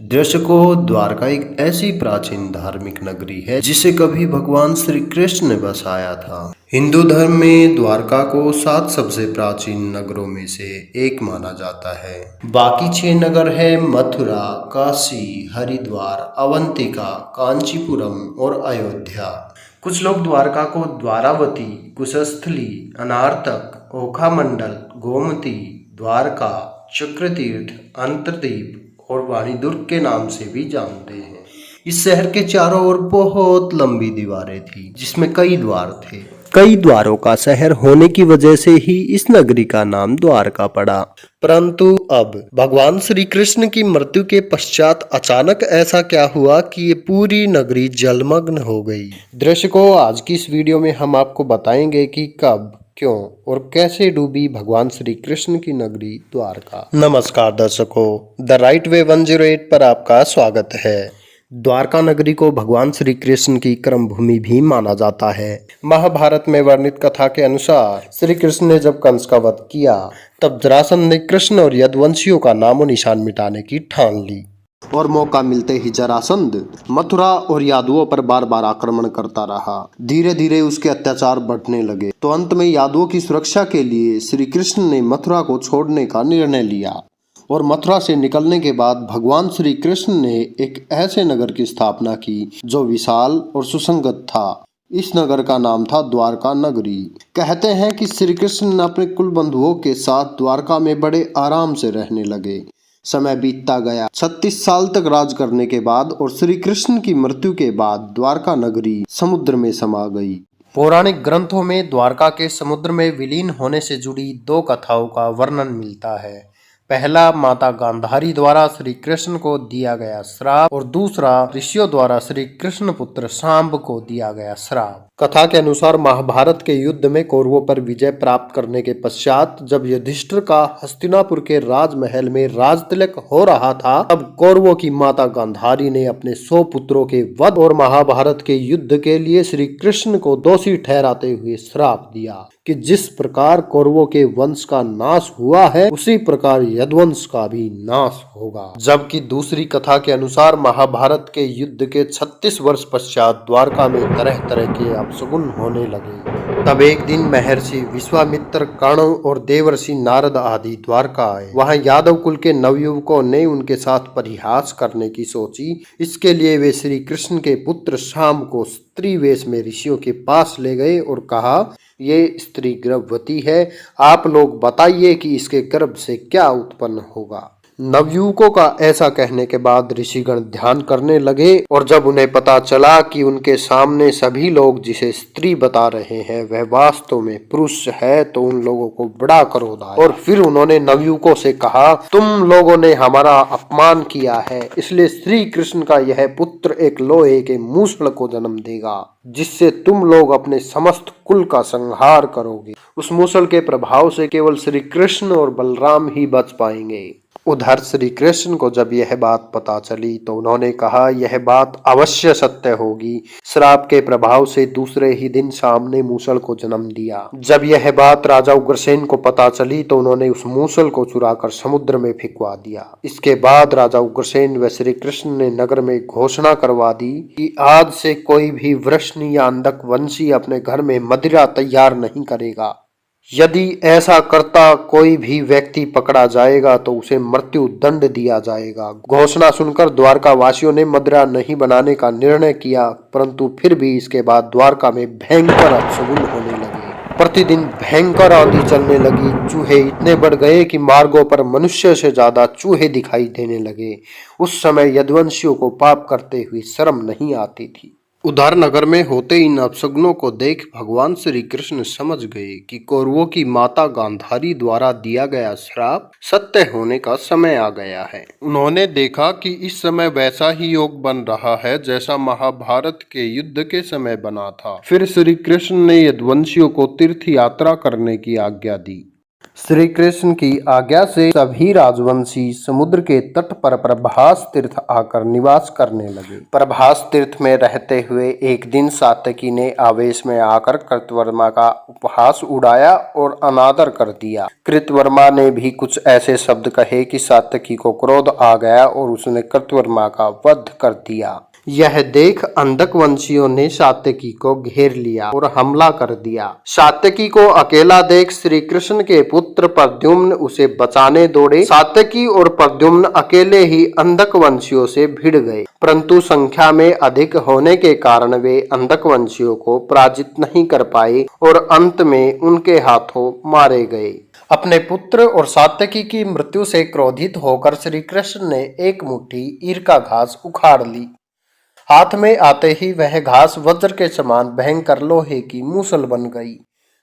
दर्शकों, द्वारका एक ऐसी प्राचीन धार्मिक नगरी है जिसे कभी भगवान श्री कृष्ण ने बसाया था। हिंदू धर्म में द्वारका को 7 सबसे प्राचीन नगरों में से एक माना जाता है। बाकी 6 नगर है मथुरा, काशी, हरिद्वार, अवंतिका, कांचीपुरम और अयोध्या। कुछ लोग द्वारका को द्वारावती, कुशस्थली, अनार्तक, ओखामंडल, गोमती, द्वारका, चक्रतीर्थ, अंतरदीप और वाणी दुर्ग के नाम से भी जानते हैं। इस शहर के चारों ओर बहुत लंबी दीवारें थी जिसमें कई द्वार थे। कई द्वारों का शहर होने की वजह से ही इस नगरी का नाम द्वारका पड़ा। परंतु अब भगवान श्री कृष्ण की मृत्यु के पश्चात अचानक ऐसा क्या हुआ कि ये पूरी नगरी जलमग्न हो गई। दर्शकों, आज की इस वीडियो में हम आपको बताएंगे कि कब, क्यों और कैसे डूबी भगवान श्री कृष्ण की नगरी द्वारका। नमस्कार दर्शकों, द राइट वे 108 पर आपका स्वागत है। द्वारका नगरी को भगवान श्री कृष्ण की कर्म भूमि भी माना जाता है। महाभारत में वर्णित कथा के अनुसार श्री कृष्ण ने जब कंस का वध किया तब जरासंध ने कृष्ण और यदुवंशियों का नामो निशान मिटाने की ठान ली और मौका मिलते ही जरासंध मथुरा और यादवों पर बार बार आक्रमण करता रहा। धीरे धीरे उसके अत्याचार बढ़ने लगे तो अंत में यादवों की सुरक्षा के लिए श्री कृष्ण ने मथुरा को छोड़ने का निर्णय लिया और मथुरा से निकलने के बाद भगवान श्री कृष्ण ने एक ऐसे नगर की स्थापना की जो विशाल और सुसंगत था। इस नगर का नाम था द्वारका नगरी। कहते हैं कि श्री कृष्ण अपने कुल बंधुओं के साथ द्वारका में बड़े आराम से रहने लगे। समय बीतता गया। 36 साल तक राज करने के बाद और श्री कृष्ण की मृत्यु के बाद द्वारका नगरी समुद्र में समा गई। पौराणिक ग्रंथों में द्वारका के समुद्र में विलीन होने से जुड़ी 2 कथाओं का वर्णन मिलता है। पहला माता गांधारी द्वारा श्री कृष्ण को दिया गया श्राप और दूसरा ऋषियों द्वारा श्री कृष्ण पुत्र सांब को दिया गया श्राप। कथा के अनुसार महाभारत के युद्ध में कौरवों पर विजय प्राप्त करने के पश्चात जब युधिष्ठिर का हस्तिनापुर के राजमहल में राजतिलक हो रहा था तब कौरवों की माता गांधारी ने अपने 100 पुत्रों के वध और महाभारत के युद्ध के लिए श्री कृष्ण को दोषी ठहराते हुए श्राप दिया कि जिस प्रकार कौरवों के वंश का नाश हुआ है उसी प्रकार यदुवंश का भी नाश होगा। जबकि दूसरी कथा के अनुसार महाभारत के युद्ध के 36 वर्ष पश्चात द्वारका में तरह तरह के अपशगुन होने लगे। तब एक दिन महर्षि विश्वामित्र, कर्ण और देवर्षि नारद आदि द्वारका आए। वहां यादव कुल के नवयुवकों ने उनके साथ परिहास करने की सोची। इसके लिए वे श्री कृष्ण के पुत्र शाम को स्त्री वेश में ऋषियों के पास ले गए और कहा, ये स्त्री गर्भवती है, आप लोग बताइए कि इसके गर्भ से क्या उत्पन्न होगा। नवयुवकों का ऐसा कहने के बाद ऋषिगण ध्यान करने लगे और जब उन्हें पता चला कि उनके सामने सभी लोग जिसे स्त्री बता रहे हैं वह वास्तव में पुरुष है तो उन लोगों को बड़ा क्रोध आया और फिर उन्होंने नवयुवकों से कहा, तुम लोगों ने हमारा अपमान किया है, इसलिए श्री कृष्ण का यह पुत्र एक लोहे के मूसल को जन्म देगा जिससे तुम लोग अपने समस्त कुल का संहार करोगे। उस मूसल के प्रभाव से केवल श्री कृष्ण और बलराम ही बच पाएंगे। उधर श्री कृष्ण को जब यह बात पता चली तो उन्होंने कहा, यह बात अवश्य सत्य होगी। श्राप के प्रभाव से दूसरे ही दिन शाम ने मूसल को जन्म दिया। जब यह बात राजा उग्रसेन को पता चली तो उन्होंने उस मूसल को चुराकर समुद्र में फेंकवा दिया। इसके बाद राजा उग्रसेन व श्री कृष्ण ने नगर में घोषणा करवा दी कि आज से कोई भी वृष्णि या अंधक वंशी अपने घर में मदिरा तैयार नहीं करेगा। यदि ऐसा करता कोई भी व्यक्ति पकड़ा जाएगा तो उसे मृत्यु दंड दिया जाएगा। घोषणा सुनकर द्वारका वासियों ने मदिरा नहीं बनाने का निर्णय किया, परंतु फिर भी इसके बाद द्वारका में भयंकर अपशगुन होने लगे। प्रतिदिन भयंकर आंधी चलने लगी। चूहे इतने बढ़ गए कि मार्गों पर मनुष्य से ज्यादा चूहे दिखाई देने लगे। उस समय यदुवंशियों को पाप करते हुए शर्म नहीं आती थी। उधर नगर में होते इन अपशगुनों को देख भगवान श्री कृष्ण समझ गए कि कौरवों की माता गांधारी द्वारा दिया गया श्राप सत्य होने का समय आ गया है। उन्होंने देखा कि इस समय वैसा ही योग बन रहा है जैसा महाभारत के युद्ध के समय बना था। फिर श्री कृष्ण ने यदुवंशियों को तीर्थ यात्रा करने की आज्ञा दी। श्री कृष्ण की आज्ञा से सभी राजवंशी समुद्र के तट पर प्रभास तीर्थ आकर निवास करने लगे। प्रभास तीर्थ में रहते हुए एक दिन सात्यकी ने आवेश में आकर कृतवर्मा का उपहास उड़ाया और अनादर कर दिया। कृतवर्मा ने भी कुछ ऐसे शब्द कहे कि सात्यकी को क्रोध आ गया और उसने कृतवर्मा का वध कर दिया। यह देख अंधक वंशियों ने सात्यकी को घेर लिया और हमला कर दिया। सात्यकी को अकेला देख श्री कृष्ण के पुत्र प्रद्युम्न उसे बचाने दौड़े। सात्यकी और प्रद्युम्न अकेले ही अंधक वंशियों से भिड़ गए, परंतु संख्या में अधिक होने के कारण वे अंधक वंशियों को पराजित नहीं कर पाए और अंत में उनके हाथों मारे गए। अपने पुत्र और सात्यकी की मृत्यु से क्रोधित होकर श्री कृष्ण ने एक मुट्ठी ईर का घास उखाड़ ली। हाथ में आते ही वह घास वज्र के समान भयंकर लोहे की मूसल बन गई।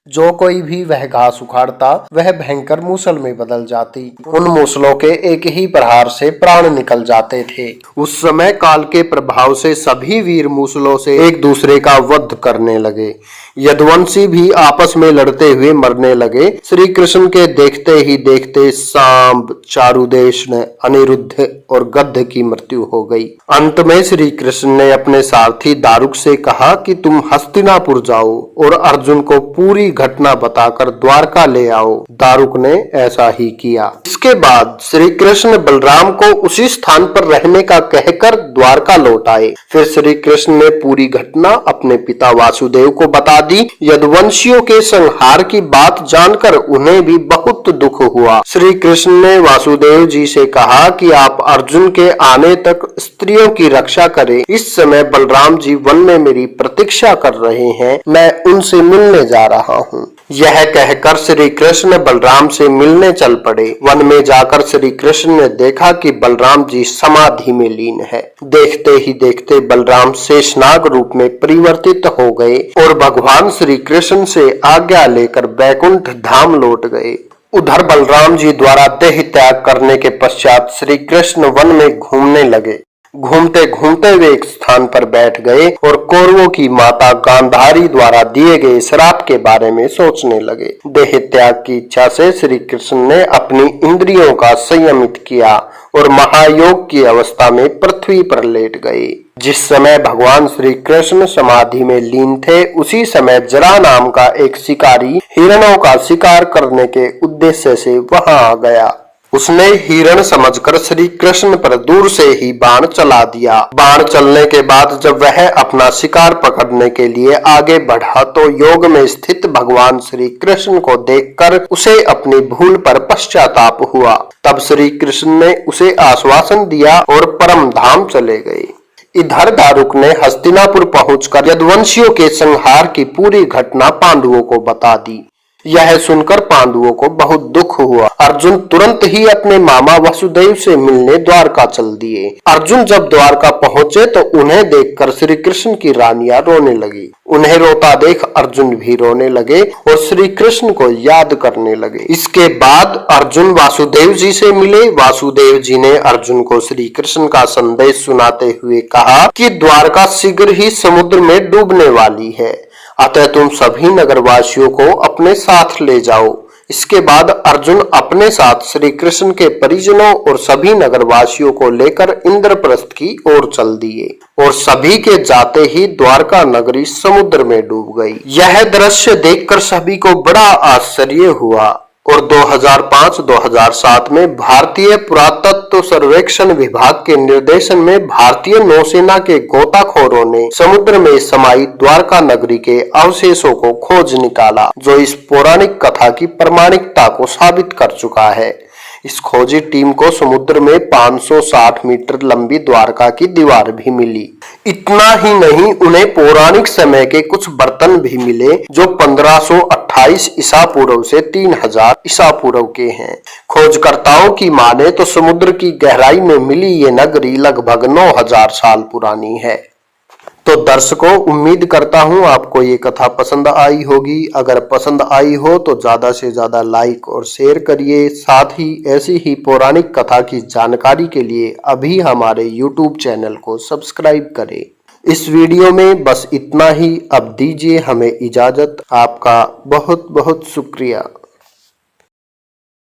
जो कोई भी वह घास उखाड़ता वह भयंकर मूसल में बदल जाती। उन मूसलों के एक ही प्रहार से प्राण निकल जाते थे। उस समय काल के प्रभाव से सभी वीर मूसलों से एक दूसरे का वध करने लगे। यदुवंशी भी आपस में लड़ते हुए मरने लगे। श्री कृष्ण के देखते ही देखते सांब, चारुदेशन, अनिरुद्ध और गद्ध की मृत्यु हो गई। अंत में श्री कृष्ण ने अपने सारथी दारुक से कहा कि तुम हस्तिनापुर जाओ और अर्जुन को पूरी घटना बताकर द्वारका ले आओ। दारुक ने ऐसा ही किया। इसके बाद श्री कृष्ण बलराम को उसी स्थान पर रहने का कहकर द्वारका लौट आए। फिर श्री कृष्ण ने पूरी घटना अपने पिता वासुदेव को बता दी। यदुवंशियों के संहार की बात जानकर उन्हें भी बहुत दुख हुआ। श्री कृष्ण ने वासुदेव जी से कहा कि आप अर्जुन के आने तक स्त्रियों की रक्षा करें। इस समय बलराम जी वन में मेरी प्रतीक्षा कर रहे हैं, मैं उनसे मिलने जा रहा हूँ। यह कहकर श्री कृष्ण बलराम से मिलने चल पड़े। वन में जाकर श्री कृष्ण ने देखा कि बलराम जी समाधि में लीन है। देखते ही देखते बलराम शेषनाग रूप में परिवर्तित हो गए और भगवान श्री कृष्ण से आज्ञा लेकर बैकुंठ धाम लौट गए। उधर बलराम जी द्वारा देह त्याग करने के पश्चात श्री कृष्ण वन में घूमने लगे। घूमते घूमते वे एक स्थान पर बैठ गए और कौरवों की माता गांधारी द्वारा दिए गए श्राप के बारे में सोचने लगे। देह त्याग की इच्छा से श्री कृष्ण ने अपनी इंद्रियों का संयमित किया और महायोग की अवस्था में पृथ्वी पर लेट गए। जिस समय भगवान श्री कृष्ण समाधि में लीन थे, उसी समय जरा नाम का एक शिकारी हिरणों का शिकार करने के उद्देश्य से वहां आ गया। उसने हिरण समझकर श्री कृष्ण पर दूर से ही बाण चला दिया। बाण चलने के बाद जब वह अपना शिकार पकड़ने के लिए आगे बढ़ा तो योग में स्थित भगवान श्री कृष्ण को देखकर उसे अपनी भूल पर पश्चाताप हुआ। तब श्री कृष्ण ने उसे आश्वासन दिया और परम धाम चले गए। इधर दारुक ने हस्तिनापुर पहुंचकर यदुवंशियों के संहार की पूरी घटना पांडवों को बता दी। यह सुनकर पांडवों को बहुत दुख हुआ। अर्जुन तुरंत ही अपने मामा वसुदेव से मिलने द्वारका चल दिए। अर्जुन जब द्वारका पहुंचे तो उन्हें देखकर श्री कृष्ण की रानियां रोने लगी। उन्हें रोता देख अर्जुन भी रोने लगे और श्री कृष्ण को याद करने लगे। इसके बाद अर्जुन वासुदेव जी से मिले। वासुदेव जी ने अर्जुन को श्री कृष्ण का संदेश सुनाते हुए कहा कि द्वारका शीघ्र ही समुद्र में डूबने वाली है, अतः तुम सभी नगरवासियों को अपने साथ ले जाओ। इसके बाद अर्जुन अपने साथ श्री कृष्ण के परिजनों और सभी नगरवासियों को लेकर इंद्रप्रस्थ की ओर चल दिए और सभी के जाते ही द्वारका नगरी समुद्र में डूब गई। यह दृश्य देखकर सभी को बड़ा आश्चर्य हुआ और 2005-2007 में भारतीय पुरातत्व सर्वेक्षण विभाग के निर्देशन में भारतीय नौसेना के गोताखोरों ने समुद्र में समाई द्वारका नगरी के अवशेषों को खोज निकाला, जो इस पौराणिक कथा की प्रामाणिकता को साबित कर चुका है। इस खोजी टीम को समुद्र में 560 मीटर लंबी द्वारका की दीवार भी मिली। इतना ही नहीं, उन्हें पौराणिक समय के कुछ बर्तन भी मिले जो 1528 ईसा पूर्व से 3000 ईसा पूर्व के हैं। खोजकर्ताओं की माने तो समुद्र की गहराई में मिली ये नगरी लगभग 9000 साल पुरानी है। तो दर्शकों, उम्मीद करता हूं आपको ये कथा पसंद आई होगी। अगर पसंद आई हो तो ज्यादा से ज्यादा लाइक और शेयर करिए। साथ ही ऐसी ही पौराणिक कथा की जानकारी के लिए अभी हमारे YouTube चैनल को सब्सक्राइब करें। इस वीडियो में बस इतना ही। अब दीजिए हमें इजाजत। आपका बहुत बहुत शुक्रिया।